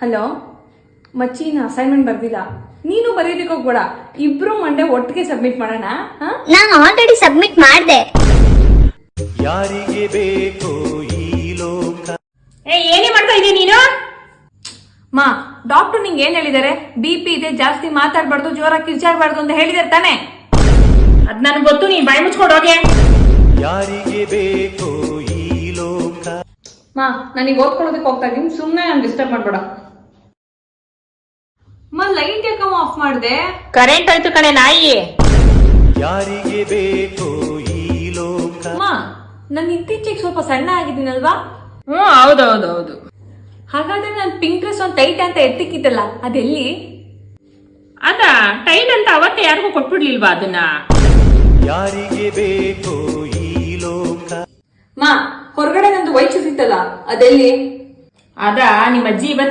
Hello ಮಚ್ಚಿನ assignment ಬರ್ದಿಲ್ಲ, ನೀನು ಬರೆಯೋದಕ್ಕೆ ಹೋಗ್ಬೇಡ, ಇಬ್ರು ಮಂಡೆ ಒಟ್ಟಿಗೆ ಸಬ್ಮಿಟ್ ಮಾಡೋಣ. ನಾನು ಆಲ್ರೆಡಿ ಸಬ್ಮಿಟ್ ಮಾಡಿದೆ. ಯಾರಿಗೆ ಬೇಕು ಈ ಲೋಕ? ಏನೇ ಮಾಡ್ತಾ ಇದೀಯ ನೀನು? ಮಾ, ಡಾಕ್ಟರ್ ನಿಂಗೆ ಏನ್ ಹೇಳಿದಾರೆ? BP ಇದೆ, ಜಾಸ್ತಿ ಮಾತಾಡ್ಬಾರ್ದು, ಜೋರಾಗಿ ಕಿರ್ಚಾಡ್ಬಾರ್ದು ಅಂತ ಹೇಳಿದಾರೆ ತಾನೆ? ಅದ್ ನನ್ಗೆ ಗೊತ್ತು, ನೀನ್ ಬಾಯಿ ಮುಚ್ಕೊಂಡು ಹೋಗೆ. ಯಾರಿಗೆ ಬೇಕು ಈ ಲೋಕ? ಮಾ, ನನಗೆ ಓದ್ಕೊಳ್ಳೋದಕ್ಕೆ ಹೋಗ್ತಾ ಇದೀನಿ, ಸುಮ್ಮನೆ ನಾನು ಡಿಸ್ಟರ್ಬ್ ಮಾಡ್ಬೇಡ. ಲೈಟ್ ಯಾಕಮ್ಮ ಆಫ್ ಮಾಡಿದೆ? ಕರೆಂಟ್ ಹೋಯ್ತು ಕಣೆ ನಾಯಿ. ಯಾರಿಗೆ ಬೇಕು ಈ ಲೋಕ? ಮಾ, ನಾನು ಇತ್ತೀಚೆಗೆ ಸ್ವಲ್ಪ ಸಣ್ಣ ಆಗಿದ್ದೀನಲ್ವಾ? ಹೌದೌದೌದು. ಹಾಗಾದ್ರೆ ನಾನು ಪಿಂಕ್ ಡ್ರೆಸ್ ಒಂದು ಟೈಟ್ ಅಂತ ಎತ್ತಿಕ್ಕಿದ್ದಲ್ಲ, ಅದೆಲ್ಲಿ? ಅದ ಟೈಟ್ ಅಂತ ಅವತ್ತೇ ಯಾರಿಗೂ ಕೊಟ್ಬಿಡ್ಲಿಲ್ವಾ ಅದನ್ನ? ಯಾರಿಗೆ ಬೇಕು ಈ ಲೋಕ? ಮಾ, ಹೊರಗಡೆ ನಂದು ವೈಟ್ ಶೂಸ್ ಇತ್ತಲ್ಲ, ಅದೆಲ್ಲಿ? ಅದ ನಿಮ್ಮ ಅಜ್ಜಿ ಇವತ್ತು